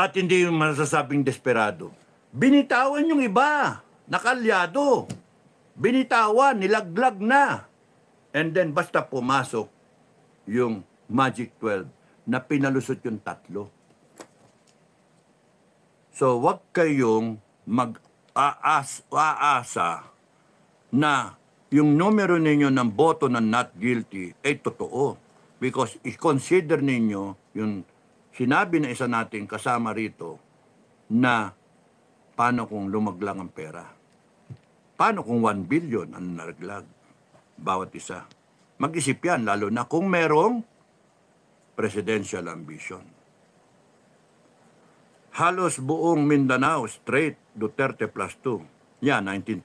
At hindi yung masasabing desperado. Binitawan yung iba, nakalyado. Binitawan, nilaglag na. And then basta pumasok yung Magic 12 na pinalusot yung tatlo. So, wag kayong mag-aasa na yung numero ninyo ng boto na not guilty ay totoo. Because i-consider ninyo yung sinabi na isa nating kasama rito na paano kung lumaglang ang pera? Paano kung 1 billion ang naraglag? Bawat isa. Mag-isip yan, lalo na kung merong presidential ambition. Halos buong Mindanao, straight, Duterte plus 2. Yeah, 90%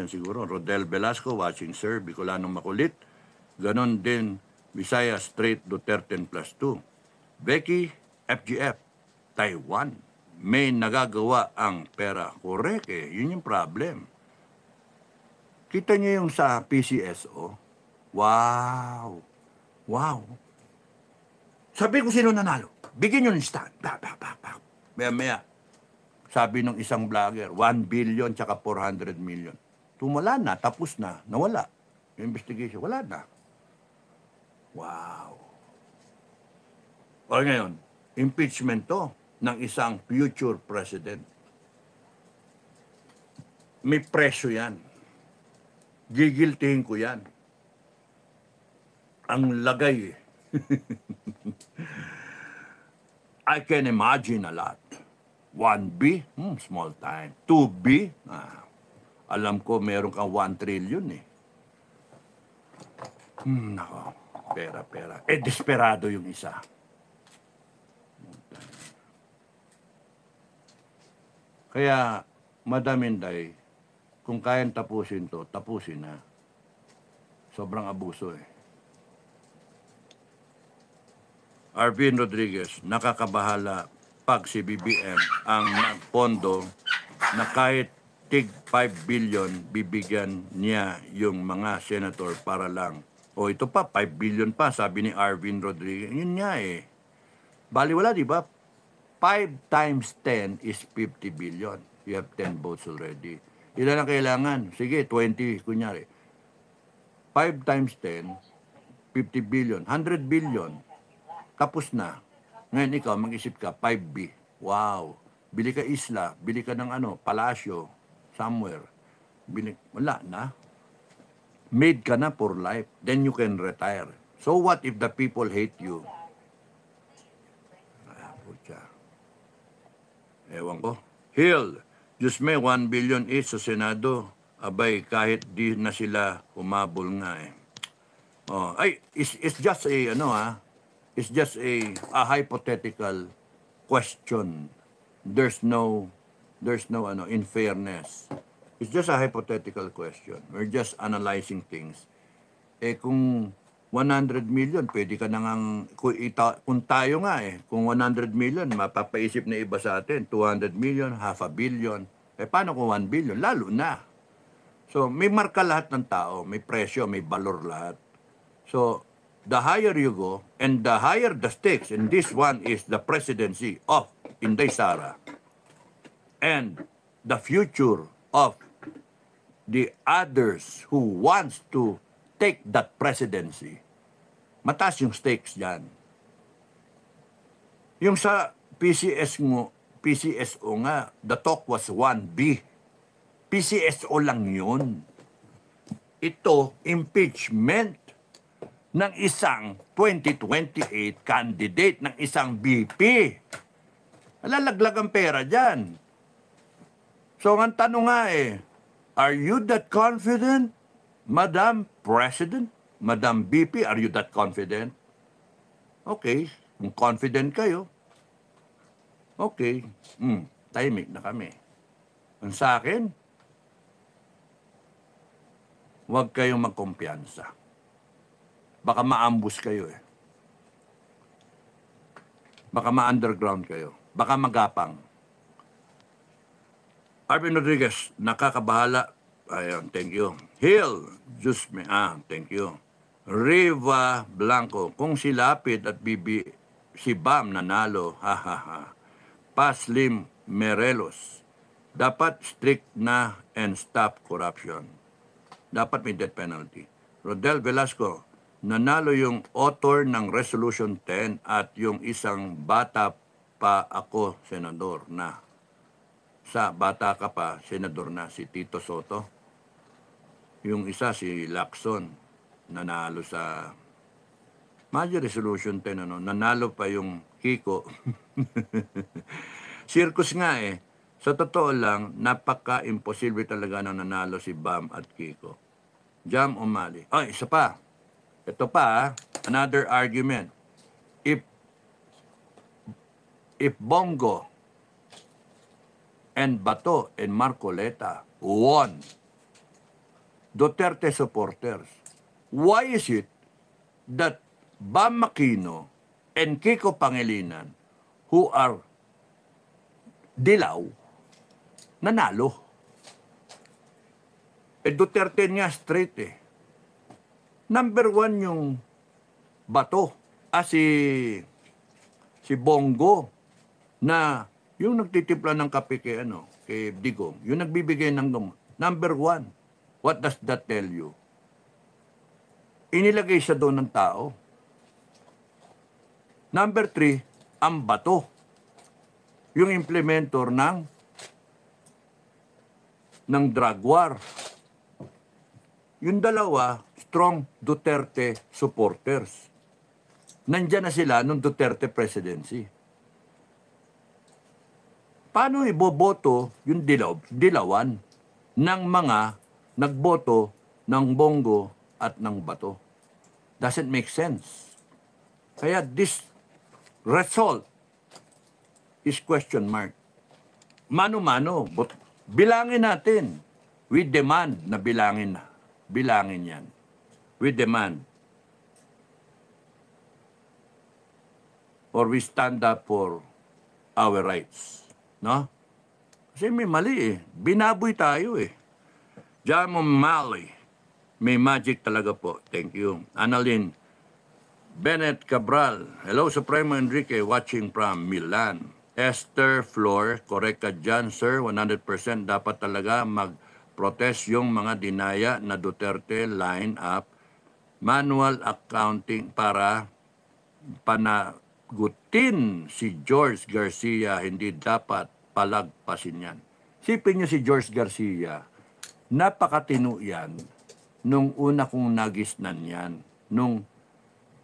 siguro. Rodel Velasco, watching sir, Bicolanong makulit. Ganon din, Visayas, straight, Duterte plus 2. Becky, FGF, Taiwan. May nagagawa ang pera. Correct eh, yun yung problem. Kita niyo yung sa PCSO. Wow. Wow. Sabi ko sino nanalo. Bigyan nyo ng stand. Maya-maya. Sabi ng isang vlogger, 1 billion tsaka 400 million. Tumala na, tapos na, nawala. Yung investigation, wala na. Wow. O ngayon, impeachment to ng isang future president. May presyo yan. Gigiltihin ko yan. Ang lagay. I can imagine a lot. 1B, small time. 2B, alam ko meron kang 1 trillion eh. Nako, pera. Desperado yung isa. Kaya, Madam Inday, kung kayang tapusin to, tapusin na. Sobrang abuso eh. Arvin Rodriguez, nakakabahala pag si BBM ang pondo na kahit tig 5 billion bibigyan niya yung mga senator para lang. O ito pa, 5 billion pa, sabi ni Arvin Rodriguez. Yun nga eh. Baliwala, di ba? 5 times 10 is 50 billion. You have 10 votes already. Ilan ang kailangan? Sige, 20, kunyari. 5 times 10, 50 billion. 100 billion. Tapos na. Ngayon ikaw, mag-isip ka, 5B. Wow. Bili ka isla, bili ka ng palasyo, somewhere. Wala na. Made ka na for life. Then you can retire. So what if the people hate you? Ewan ko. Hill, Diyos may 1 billion each sa Senado. Abay, kahit di na sila humabol nga eh. Oh, it's just a, it's just a hypothetical question. There's no in fairness. It's just a hypothetical question. We're just analyzing things. Kung 100 million, pwede ka nang, kung tayo nga kung 100 million, mapapaisip na iba sa atin, 200 million, half a billion. Paano kung 1 billion? Lalo na. So, may marka lahat ng tao, may presyo, may valor lahat. So, the higher you go, and the higher the stakes, and this one is the presidency of Inday Sara, and the future of the others who wants to take that presidency, mataas yung stakes dyan. Yung sa PCSO nga, the talk was 1B. PCSO lang yun. Ito, impeachment ng isang 2028 candidate ng isang BP. Alalaglag ang pera dyan. So, ang tanong nga are you that confident, Madam President? Madam BP, are you that confident? Okay, kung confident kayo, okay, tahimik na kami. Ang sa akin, huwag kayong magkumpiyansa. Baka ma-ambush kayo Baka ma-underground kayo. Baka magapang. Arvin Rodriguez, nakakabahala. Ayun, thank you. Hill, thank you. Riva Blanco, kung si Lapid at si Bam nanalo, Paslim Merelos. Dapat strict na and stop corruption. Dapat may death penalty. Rodel Velasco, nanalo yung author ng Resolution 10 at yung isang bata pa ako, senador na. Sa bata ka pa, senador na, si Tito Soto. Yung isa, si Lacson, nanalo sa Major Resolution 10, nanalo pa yung Kiko. Circus nga eh. Sa totoo lang, napaka-imposible talaga na nanalo si Bam at Kiko. Jam Umali. Ay, isa pa. Ito pa, another argument. If Bongo and Bato and Marcoleta won Duterte supporters, why is it that Bam Aquino and Kiko Pangilinan, who are dilaw, nanalo? Duterte niya straight eh. Number 1 yung Bato. Si Bongo na yung nagtitimpla ng kape kay Digong, yung nagbibigay ng number 1. What does that tell you? Inilagay siya doon ng tao. Number 3, ang Bato. Yung implementor ng drug war. Yung dalawa, strong Duterte supporters. Nandyan na sila nung Duterte presidency. Paano iboboto yung dilawan ng mga nagboto ng Bongo at ng Bato? Doesn't make sense. Kaya this result is question mark. Mano-mano, bilangin natin. We demand na bilangin yan. We demand. Or we stand up for our rights. No? Kasi may mali eh. Binaboy tayo eh. Jamo Mali. May magic talaga po. Thank you. Annalyn Bennett Cabral. Hello, Supremo Enrique, watching from Milan. Esther Flor, correct ka dyan, sir. 100% dapat talaga mag-protest yung mga dinaya na Duterte line up. Manual accounting para panagutin si George Garcia. Hindi dapat palagpasin yan. Sipin niyo si George Garcia, napakatino yan nung una kong nagisnan yan. Nung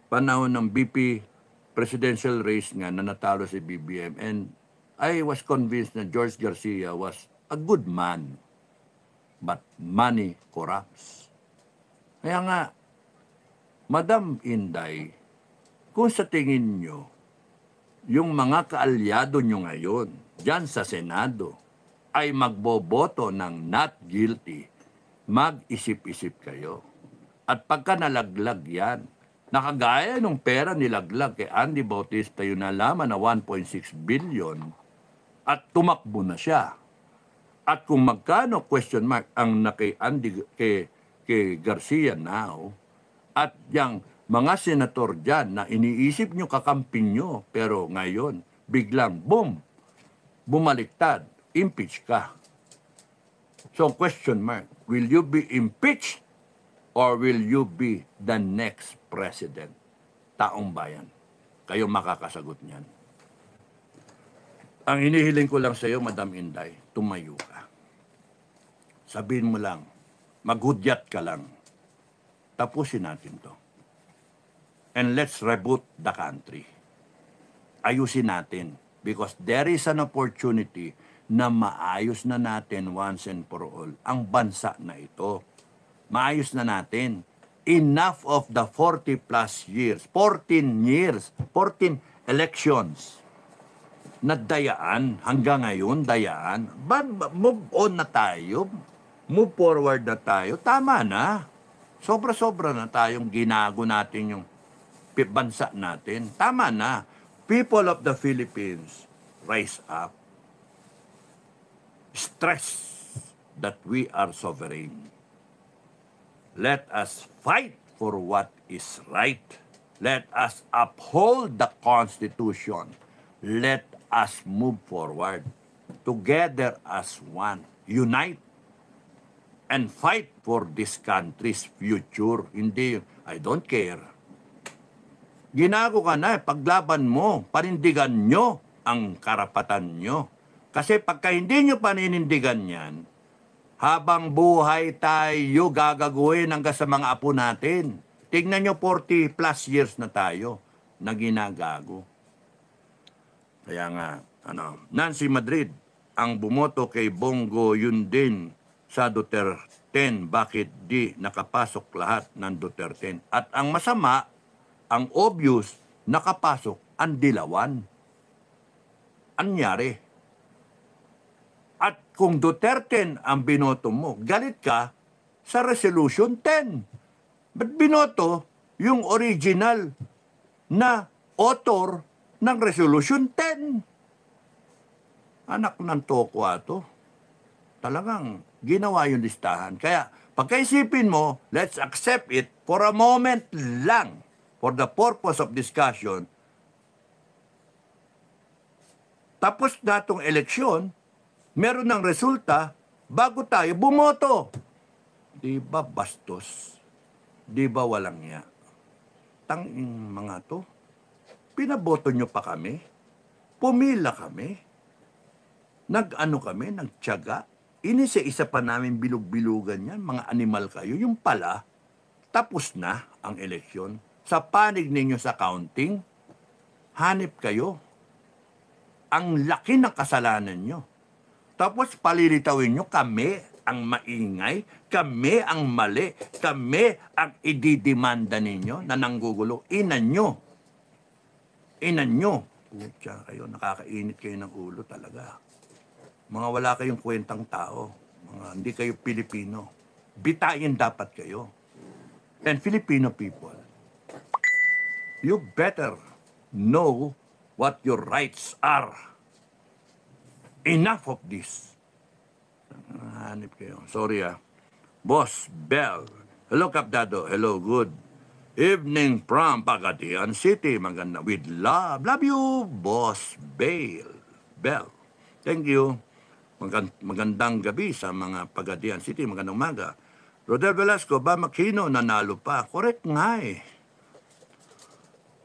panahon ng BP presidential race nga na natalo si BBM, and I was convinced na George Garcia was a good man, but money corrupts. Kaya nga, Madam Inday, kung sa tingin nyo, yung mga kaalyado nyo ngayon, dyan sa Senado, ay magboboto ng not guilty, mag-isip-isip kayo. At pagka nalaglag yan, nakagaya nung pera nilaglag kay Andy Bautista, yung nalaman na 1.6 billion at tumakbo na siya. At kung magkano question mark ang kay Garcia now, at yung mga senator dyan na iniisip nyo kakamping nyo, pero ngayon, biglang boom, bumaliktad, impeach ka. So question mark, will you be impeached or will you be the next president? Taong bayan. Kayo makakasagot niyan. Ang hinihiling ko lang sa iyo, Madam Inday, tumayo ka. Sabihin mo lang, maghudyat ka lang. Tapusin natin to. And let's reboot the country. Ayusin natin. Because there is an opportunity na maayos na natin once and for all ang bansa na ito. Maayos na natin. Enough of the 40 plus years, 14 years, 14 elections na dayaan, hanggang ngayon dayaan. Move on na tayo, move forward na tayo, tama na. Sobra-sobra na tayong ginago natin yung bansa natin. Tama na. People of the Philippines, rise up. Stress that we are sovereign. Let us fight for what is right. Let us uphold the Constitution. Let us move forward. Together as one. Unite and fight for this country's future. Hindi, I don't care. Ginago ka na, paglaban mo, panindigan nyo ang karapatan nyo. Kasi pagka hindi nyo paninindigan yan, habang buhay tayo gagaguhin hanggang sa mga apo natin. Tignan nyo, 40 plus years na tayo na ginagago. Kaya nga, Nancy Madrid, ang bumoto kay Bongo, yun din sa Duterte. Bakit di nakapasok lahat ng Duterte? At ang masama, ang obvious, nakapasok ang Dilawan. Anyari? At kung Duterte ang binoto mo, galit ka sa Resolution 10. Ba't binoto yung original na author ng Resolution 10? Anak ng tokwa to. Talagang ginawa yung listahan. Kaya pagkaisipin mo, let's accept it for a moment lang for the purpose of discussion. Tapos na itong eleksyon, meron ng resulta bago tayo bumoto. Di ba bastos? Di ba walang niya? Tanging mga to, pinaboto nyo pa kami, pumila kami, nag-ano kami, nagtiyaga, inisa-isa pa namin bilog-bilugan yan, mga animal kayo, yung pala, tapos na ang eleksyon. Sa panig ninyo sa counting, hanip kayo. Ang laki ng kasalanan nyo. Tapos palilitawin nyo, kami ang maingay, kami ang mali, kami ang ididimanda ninyo na nanggugulo. Inan nyo. Inan nyo. Pucha kayo, nakakainit kayo ng ulo talaga. Mga wala kayong kwentang tao. Mga hindi kayo Pilipino. Bitayin dapat kayo. And Filipino people, you better know what your rights are. Enough of this. Hanip kayo. Sorry Boss Bell. Hello, Kapdado. Hello, good evening from Pagadian City. Maganda. With love. Love you, Boss Bell. Thank you. Magandang gabi sa mga Pagadian City. Magandang umaga. Rodel Velasco, ba Makino nanalo pa? Correct nga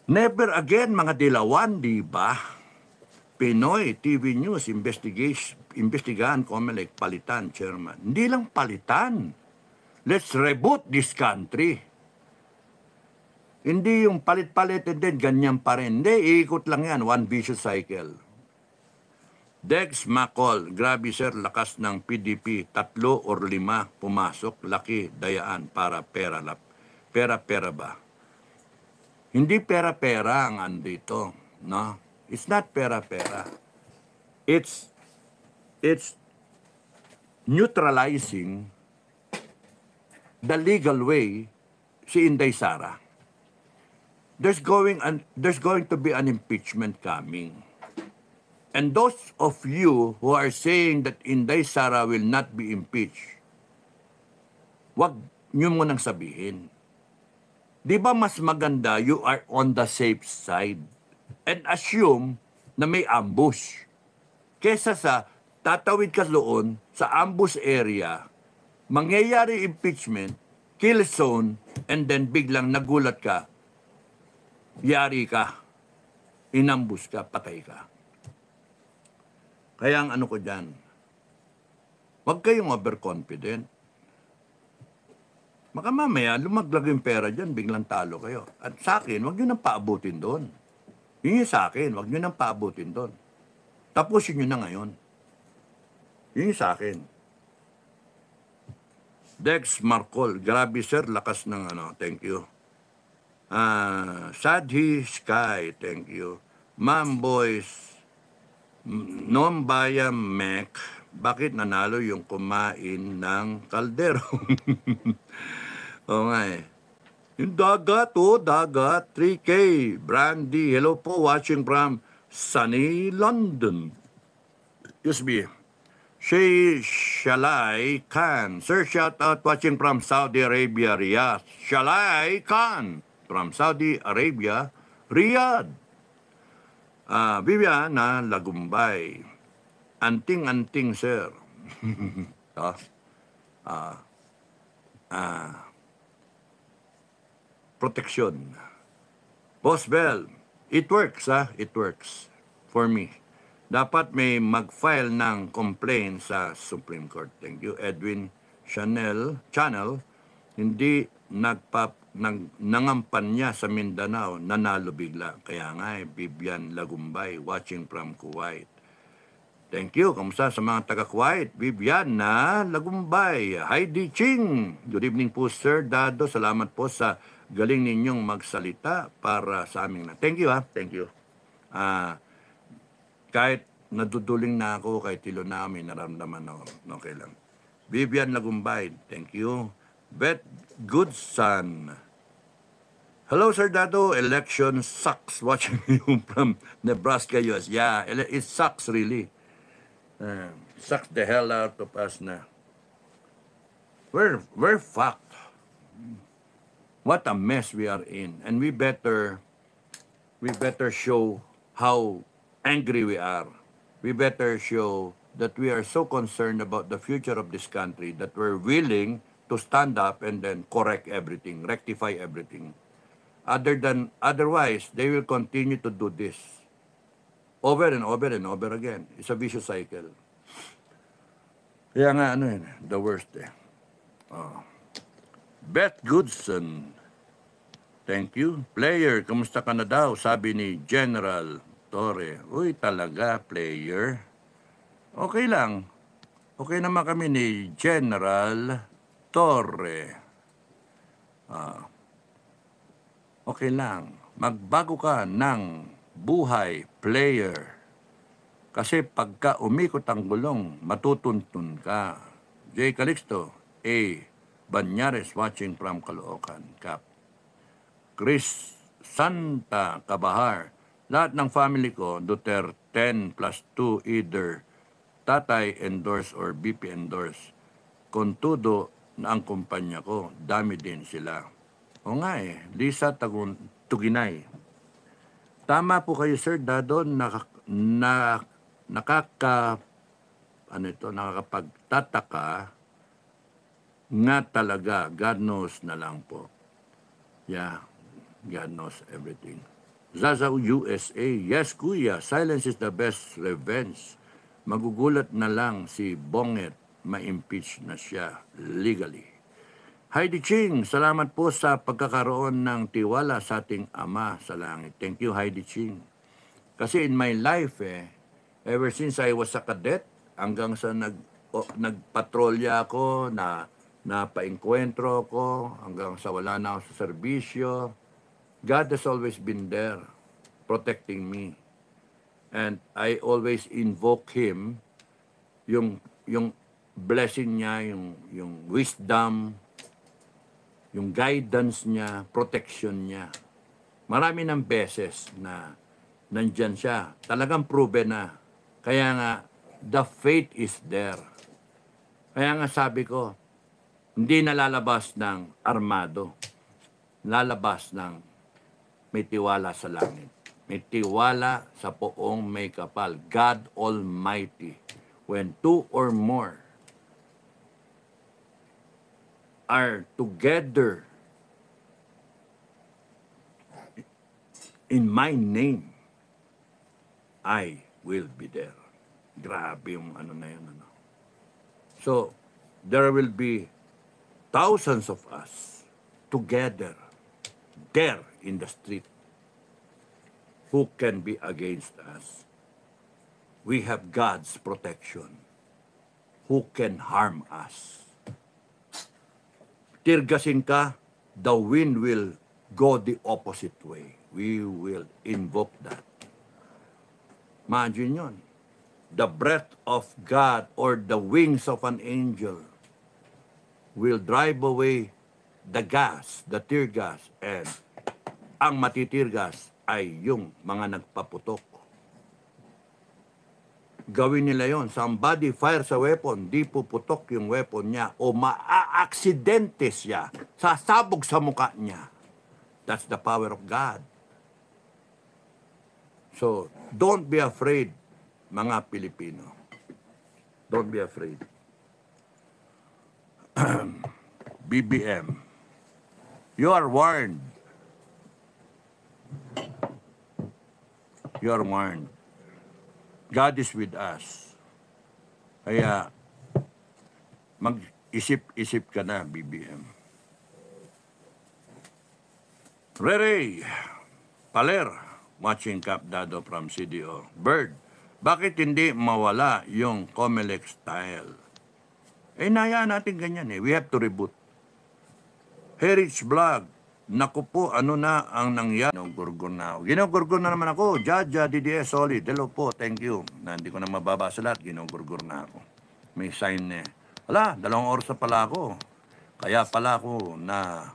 Never again, mga Dilawan, di ba? Pinoy TV News, investigahan, Comelec, palitan, chairman. Hindi lang palitan. Let's reboot this country. Hindi yung palit-palit and then ganyan pa rin. Hindi, iikot lang yan, one vicious cycle. Dex Macol, grabe sir, lakas ng PDP, 3 or 5 pumasok, laki, dayaan, para pera. Pera ba? Hindi pera-pera ang andito, no? It's not pera-pera. It's neutralizing the legal way si Inday Sara. There's going to be an impeachment coming. And those of you who are saying that Inday Sara will not be impeached, wag nyo munang sabihin. Di ba mas maganda you are on the safe side and assume na may ambush kesa sa tatawid ka doon sa ambush area, mangyayari impeachment, kill zone, and then biglang nagulat ka, yari ka, inambush ka, patay ka. Kaya ang ano ko dyan, huwag kayong overconfident. Maka mamaya, lumaglag yung pera dyan, biglang talo kayo. At sa akin, huwag nyo nang paabutin doon. Yun yung sa akin, huwag nyo nang paabutin doon. Tapusin nyo na ngayon. Yun yung sa akin. Dex Marcol, grabe sir, lakas ng thank you. Sadhi Sky, thank you. Ma'am Boys, Nombaya Mek, bakit nanalo yung kumain ng kaldero? Oo nga Yung dagat, dagat. 3K, Brandy, hello po, watching from sunny London. Excuse me. Shalai Khan. Sir, shout out watching from Saudi Arabia, Riyadh. Shalai Khan from Saudi Arabia, Riyadh. Viviana Lagumbay. Anting-anting, sir. Ah, proteksyon. Boss Bell, it works, It works. For me. Dapat may mag-file ng complaint sa Supreme Court. Thank you. Edwin Channel, hindi nangampan niya sa Mindanao, nanalo bigla. Kaya nga, Vivian Lagumbay, watching from Kuwait. Thank you. Kamusta sa mga taga-Kuwait? Vivian na Lagumbay. Heidi Ching. Good evening po, Sir Dado. Salamat po sa galing ninyong magsalita para sa aming Thank you, Thank you. Kahit naduduling na ako, kahit tilo na kami, naramdaman ako. Okay lang. Vivian Lagumbay. Thank you. Beth Goodson. Hello, Sir Dado. Election sucks. Watching you from Nebraska, US. Yeah, it sucks really. Sucks the hell out of us na. We're fucked. What a mess we are in. And we better show how angry we are. We better show that we are so concerned about the future of this country that we're willing to stand up and then correct everything, rectify everything. Otherwise, they will continue to do this over and over and over again. It's a vicious cycle. Kaya nga, the worst Beth Goodson. Thank you. Player, kamusta ka na daw? Sabi ni General Torre. Uy, talaga, player. Okay lang. Okay naman kami ni General Torre. Okay lang. Magbago ka ng buhay, player. Kasi pagka umikot ang gulong, matutuntun ka. J. Calixto, A. Banyares watching from Caloocan, Cap. Chris Santa Cabahar. Lahat ng family ko, Duterte 10 plus 2, either tatay endorse or BP endorse. Kontudo na ang kumpanya ko, dami din sila. O nga Lisa Tuginay. Tama po kayo, Sir Dado, nakakapagtataka nga talaga. God knows na lang po. Yeah, God knows everything. Zaza USA, yes kuya, silence is the best revenge. Magugulat na lang si Bonget, ma-impeach na siya legally. Heidi Ching, salamat po sa pagkakaroon ng tiwala sa ating Ama sa Langit. Thank you, Heidi Ching. Kasi in my life, ever since I was a cadet, hanggang sa nagpatrolya ako, napaengkwentro ko, hanggang sa wala na ako sa serbisyo, God has always been there, protecting me. And I always invoke Him, yung blessing niya, yung wisdom, yung guidance niya, protection niya. Marami ng beses na nandyan siya. Talagang proven na. Kaya nga, the faith is there. Kaya nga sabi ko, hindi nalalabas ng armado. Lalabas ng may tiwala sa langit. May tiwala sa poong may kapal. God Almighty. When two or more are together in my name, I will be there. Grabe yung na yun. So, there will be thousands of us together there in the street. Who can be against us? We have God's protection. Who can harm us? Tirgasin ka, the wind will go the opposite way. We will invoke that. Imagine yun. The breath of God or the wings of an angel will drive away the gas, the tear gas, and ang matitirgas ay yung mga nagpaputok. Gawin nila yon. Somebody fires a weapon, di puputok yung weapon niya o maa-aksidente siya, sasabog sa mukha niya. That's the power of God. So, don't be afraid, mga Pilipino. Don't be afraid. BBM, you are warned. You are warned. God is with us. Kaya, mag-isip-isip ka na, BBM. Rere, Paler, watching Cap Dado from CDO. Bird, bakit hindi mawala yung Comelec style? Nayaan natin ganyan eh. We have to reboot. Heritage Vlog, naku po, ano na ang nangyari? Ginugurgur na ako. Ginugurgur na naman ako. Jaja, DDS, solid. Hello po, thank you. Hindi ko na mababasa lahat. Ginugurgur na ako. May sign eh. Wala, 2 oras na pala ako. Kaya pala ako na...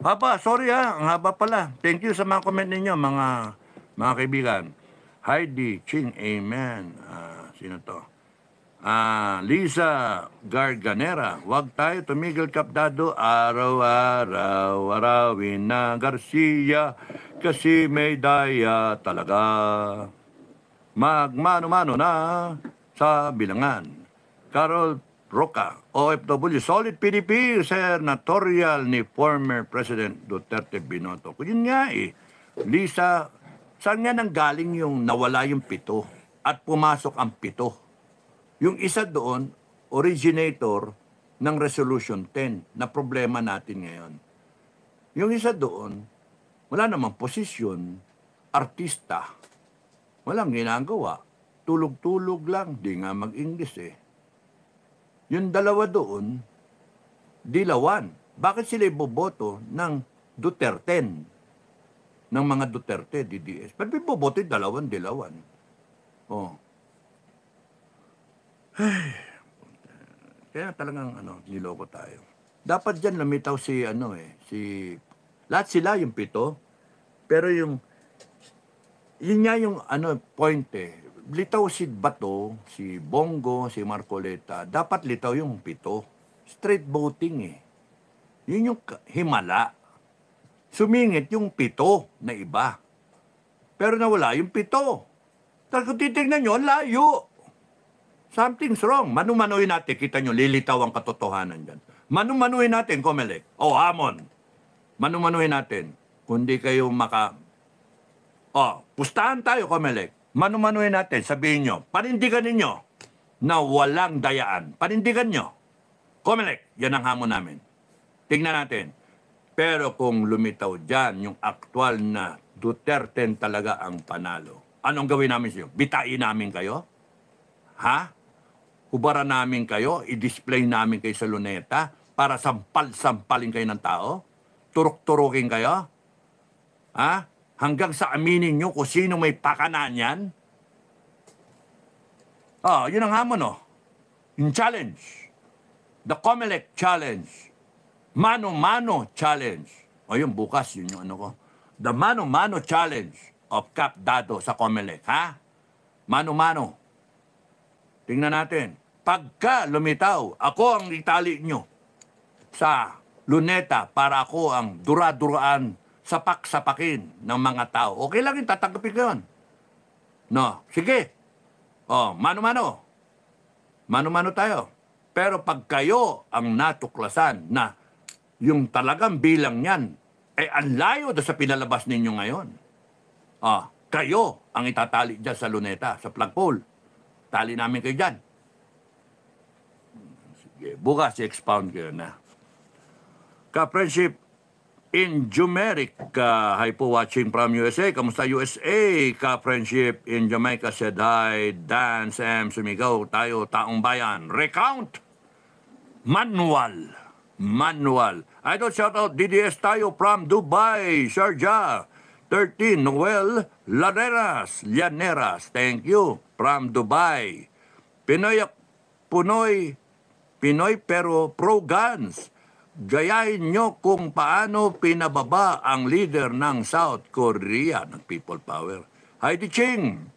Haba, sorry ha. Ang haba pala. Thank you sa mga comment ninyo, mga kaibigan. Heidi, Ching, amen. Sino to? Lisa Garganera, wag tayo tumigil Kapdado, araw-araw, arawin na Garcia, kasi may daya talaga. Magmano-mano na sa bilangan. Carol Roca, OFW, solid PDP, senatorial ni former President Duterte Binoto. Yun nga eh. Lisa, saan nga nanggaling yung nawala yung 7 at pumasok ang 7? Yung isa doon, originator ng Resolution 10 na problema natin ngayon. Yung isa doon, wala namang posisyon, artista. Walang ginagawa. Tulog-tulog lang, di nga mag-English eh. Yung dalawa doon, dilawan. Bakit sila iboboto ng Duterte? Ng mga Duterte, DDS. Ba't iboboto yung dilawan? Oh. Kaya talagang niloko tayo. Dapat diyan lumitaw si lahat sila yung 7, pero yun nga yung point eh. Litaw si Bato, si Bongo, si Marcoleta, dapat litaw yung 7. Straight voting eh. Yun yung himala. Sumingit yung 7 na iba. Pero nawala yung 7. Tapos kung titignan nyo, layo. Something's wrong. Manu-manuhin natin. Kita nyo, lilitaw ang katotohanan dyan. Manu-manuhin natin, Comelec. Hamon. Manu-manuhin natin. Kundi kayo pustahan tayo, Comelec. Manu-manuhin natin. Sabihin nyo, panindigan ninyo na walang dayaan. Panindigan nyo. Comelec, yan ang hamon namin. Tingnan natin. Pero kung lumitaw dyan, yung aktual na Duterte talaga ang panalo. Anong gawin namin siyo? Bitain namin kayo? Ha? Hubaran namin kayo, i-display namin kayo sa luneta para sampal-sampalin kayo ng tao? Turok-turukin kayo? Ha? Hanggang sa aminin nyo kung sino may pakanan yan? Yun ang hamon, Yung challenge. The Comelec challenge. Mano-mano challenge. Yung bukas, yun yung ko. The mano-mano challenge of Cap Dado sa Comelec, ha? Mano-mano. Tingnan natin. Pagka lumitaw, ako ang itali nyo sa luneta para ako ang dura-duraan, sapak-sapakin ng mga tao. Okay lang yung tatanggapin ko yun. No, sige. Mano-mano. Mano-mano tayo. Pero pag kayo ang natuklasan na yung talagang bilang niyan, ang layo doon sa pinalabas ninyo ngayon. Kayo ang itatali dyan sa luneta, sa flagpole. Tali namin kayo dyan. Sige, bukas i-expound kayo na. Ka-friendship in Jumeric, hi po watching from USA. Kamusta USA? Ka-friendship in Jamaica said hi. Dan, Sam, sumigaw tayo, taong bayan. Recount! Manual. Idol shoutout DDS tayo from Dubai, Sharjah. 13, Noel Llaneras. Thank you. From Dubai. Pinoy pero pro-guns. Gayahin nyo kung paano pinababa ang leader ng South Korea ng People Power. Heidi Ching,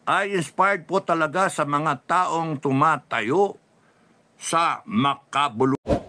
ay inspired po talaga sa mga taong tumatayo sa makabuluhan.